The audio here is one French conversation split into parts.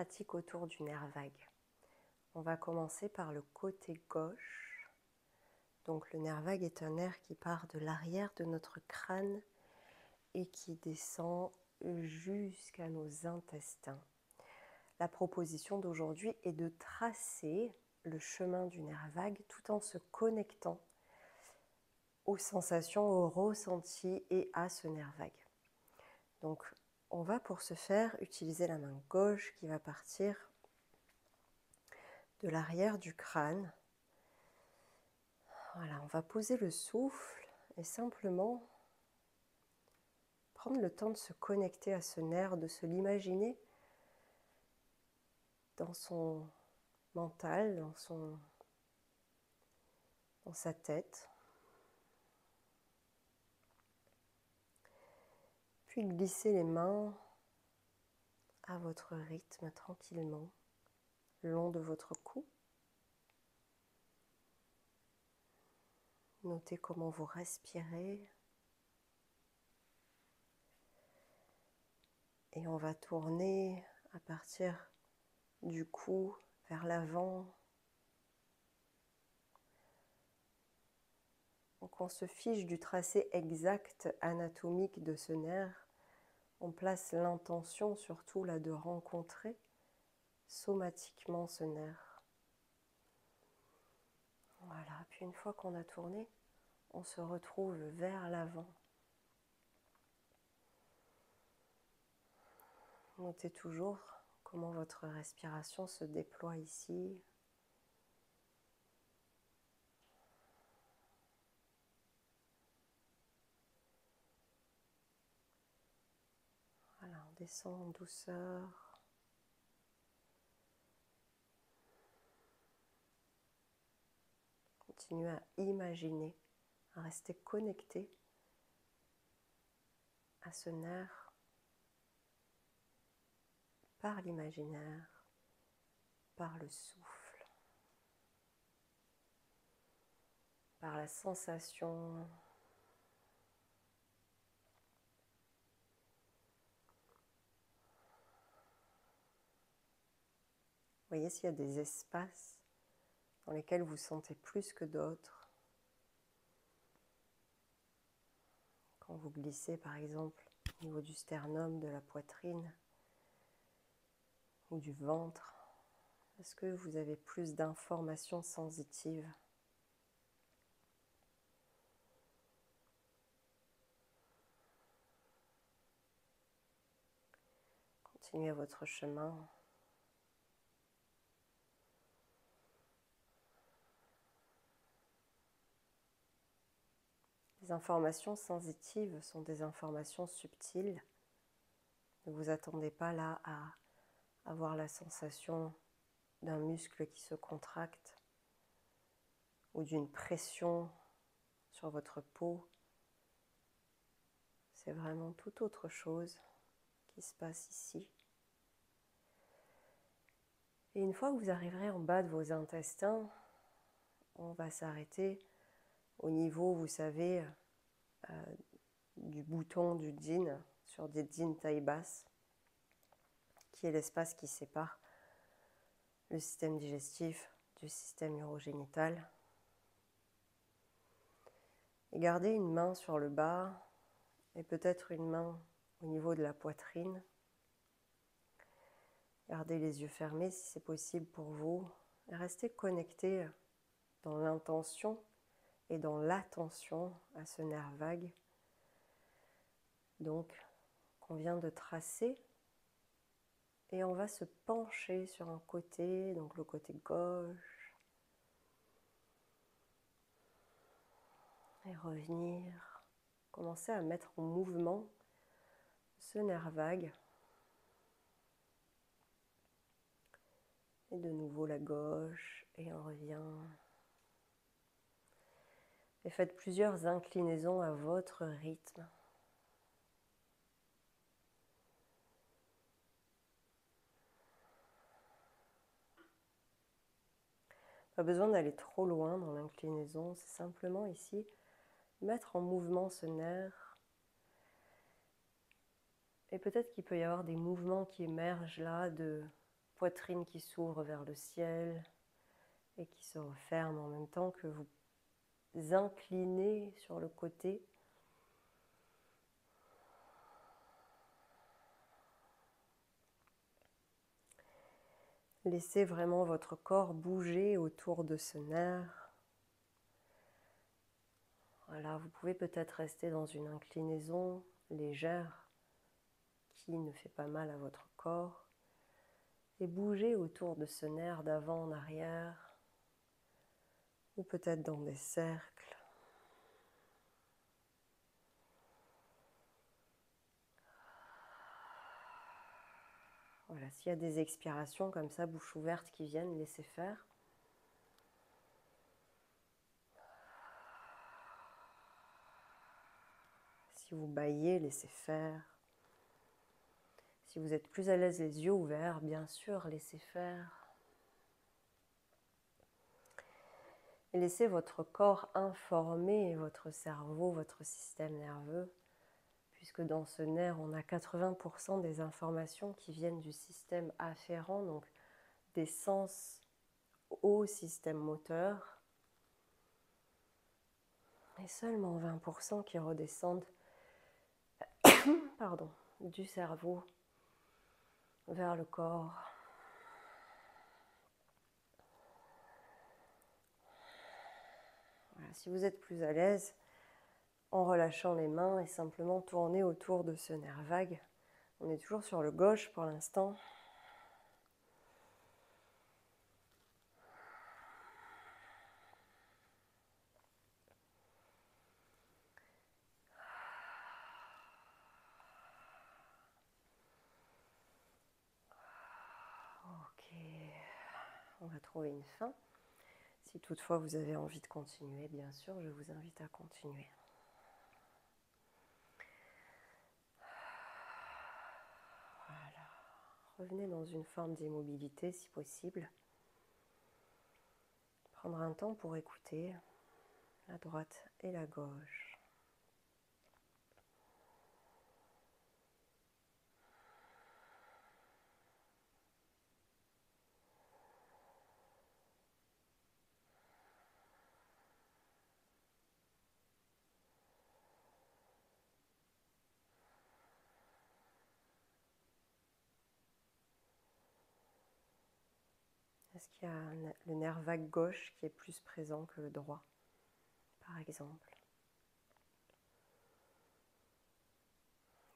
pratique autour du nerf vague. On va commencer par le côté gauche. Donc le nerf vague est un nerf qui part de l'arrière de notre crâne et qui descend jusqu'à nos intestins. La proposition d'aujourd'hui est de tracer le chemin du nerf vague tout en se connectant aux sensations, aux ressentis et à ce nerf vague. Donc on va pour ce faire utiliser la main gauche qui va partir de l'arrière du crâne. Voilà, on va poser le souffle et simplement prendre le temps de se connecter à ce nerf, de se l'imaginer dans son mental, dans sa tête. Puis glisser les mains à votre rythme tranquillement, le long de votre cou. Notez comment vous respirez. Et on va tourner à partir du cou vers l'avant. Donc on se fiche du tracé exact anatomique de ce nerf. On place l'intention surtout là de rencontrer somatiquement ce nerf. Voilà, puis une fois qu'on a tourné, on se retrouve vers l'avant. Notez toujours comment votre respiration se déploie ici. Voilà, on descend en douceur. Continuez à imaginer, à rester connecté à ce nerf par l'imaginaire, par le souffle, par la sensation. Voyez s'il y a des espaces dans lesquels vous sentez plus que d'autres. Quand vous glissez par exemple au niveau du sternum, de la poitrine ou du ventre, est-ce que vous avez plus d'informations sensitives ? Continuez votre chemin. Les informations sensitives sont des informations subtiles. Ne vous attendez pas là à avoir la sensation d'un muscle qui se contracte ou d'une pression sur votre peau. C'est vraiment tout autre chose qui se passe ici. Et une fois que vous arriverez en bas de vos intestins, on va s'arrêter au niveau, vous savez, du bouton du dîn, sur des dînes taille basse, qui est l'espace qui sépare le système digestif du système urogénital. Et gardez une main sur le bas et peut-être une main au niveau de la poitrine. Gardez les yeux fermés si c'est possible pour vous et restez connecté dans l'intention et dans l'attention à ce nerf vague. Donc, qu'on vient de tracer. Et on va se pencher sur un côté, donc le côté gauche. Et revenir. Commencer à mettre en mouvement ce nerf vague. Et de nouveau la gauche. Et on revient. Et faites plusieurs inclinaisons à votre rythme. Pas besoin d'aller trop loin dans l'inclinaison, c'est simplement ici mettre en mouvement ce nerf. Et peut-être qu'il peut y avoir des mouvements qui émergent là de poitrine qui s'ouvre vers le ciel et qui se referme en même temps que vous inclinez sur le côté. Laissez vraiment votre corps bouger autour de ce nerf. Voilà, vous pouvez peut-être rester dans une inclinaison légère qui ne fait pas mal à votre corps et bouger autour de ce nerf d'avant en arrière ou peut-être dans des cercles. Voilà, s'il y a des expirations comme ça, bouche ouverte qui viennent, laissez faire. Si vous bâillez, laissez faire. Si vous êtes plus à l'aise les yeux ouverts, bien sûr, laissez faire. Et laissez votre corps informer votre cerveau, votre système nerveux, puisque dans ce nerf, on a 80% des informations qui viennent du système afférent, donc des sens au système moteur, et seulement 20% qui redescendent du cerveau vers le corps. Voilà, si vous êtes plus à l'aise, en relâchant les mains et simplement tourner autour de ce nerf vague. On est toujours sur le gauche pour l'instant. Ok, on va trouver une fin. Si toutefois vous avez envie de continuer, bien sûr, je vous invite à continuer. Voilà. Revenez dans une forme d'immobilité si possible. Prendre un temps pour écouter la droite et la gauche. Est-ce qu'il y a le nerf vague gauche qui est plus présent que le droit, par exemple,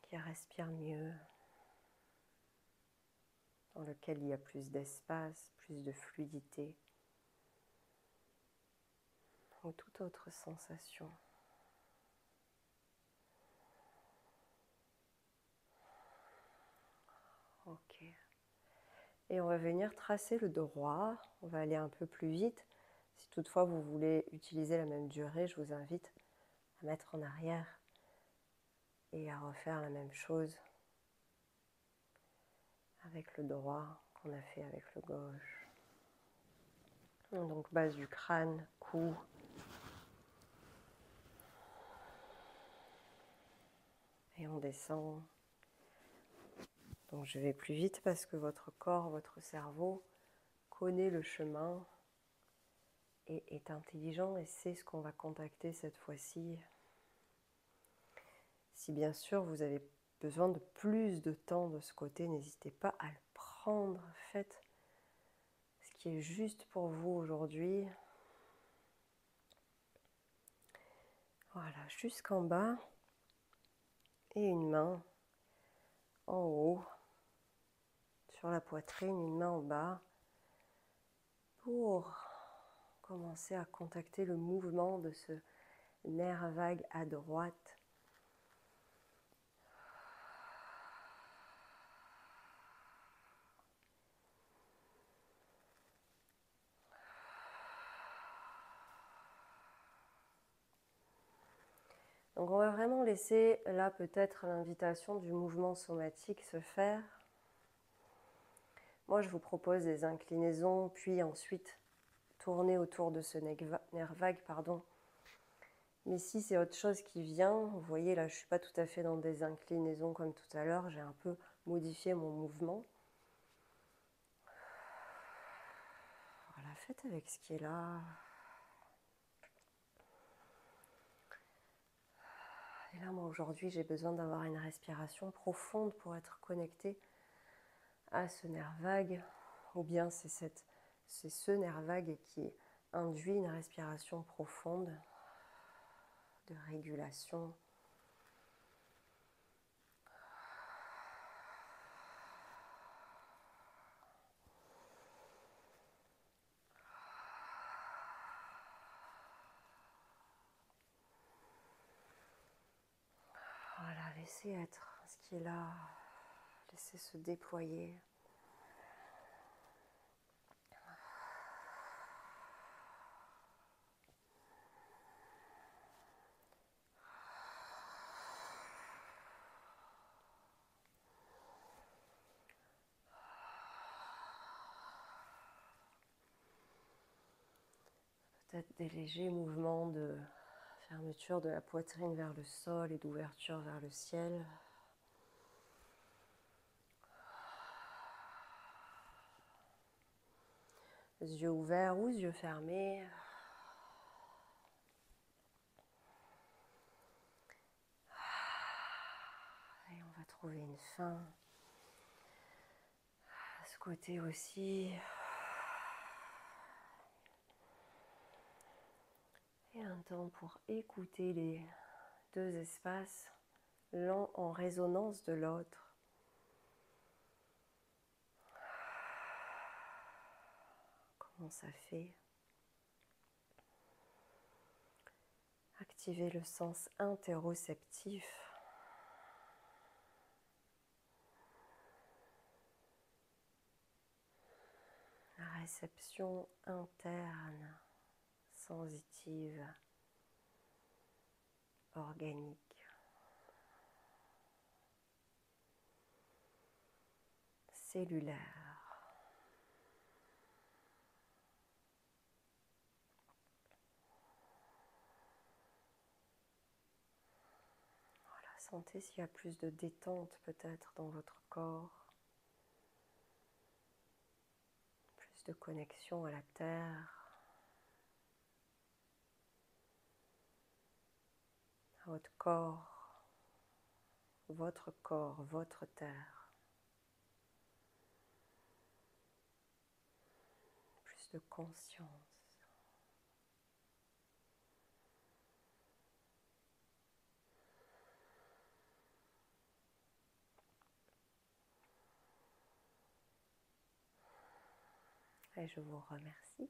qui respire mieux, dans lequel il y a plus d'espace, plus de fluidité, ou toute autre sensation. Ok. Et on va venir tracer le droit. On va aller un peu plus vite. Si toutefois vous voulez utiliser la même durée, je vous invite à mettre en arrière et à refaire la même chose avec le droit qu'on a fait avec le gauche. Donc base du crâne, cou. Et on descend. Donc je vais plus vite parce que votre corps, votre cerveau connaît le chemin et est intelligent et sait ce qu'on va contacter cette fois-ci. Si bien sûr vous avez besoin de plus de temps de ce côté, n'hésitez pas à le prendre. Faites ce qui est juste pour vous aujourd'hui. Voilà, jusqu'en bas. Et une main en haut, sur la poitrine, une main en bas, pour commencer à contacter le mouvement de ce nerf vague à droite. Donc on va vraiment laisser là peut-être l'invitation du mouvement somatique se faire. Moi je vous propose des inclinaisons, puis ensuite tourner autour de ce nerf vague, Mais si c'est autre chose qui vient, vous voyez là je ne suis pas tout à fait dans des inclinaisons comme tout à l'heure, j'ai un peu modifié mon mouvement. Voilà, faites avec ce qui est là. Et là, moi, aujourd'hui, j'ai besoin d'avoir une respiration profonde pour être connectée à ce nerf vague. Ou bien c'est ce nerf vague qui induit une respiration profonde de régulation. Voilà, laissez être ce qui est là, laissez se déployer. Peut-être des légers mouvements de fermeture de la poitrine vers le sol et d'ouverture vers le ciel. Les yeux ouverts ou les yeux fermés. Et on va trouver une fin. À ce côté aussi. Et un temps pour écouter les deux espaces, l'un en résonance de l'autre. Comment ça fait? Activer le sens interoceptif. La réception interne, sensitive, organique. Cellulaire. Voilà, sentez s'il y a plus de détente peut-être dans votre corps, plus de connexion à la terre, à votre corps, votre terre. Plus de conscience. Et je vous remercie.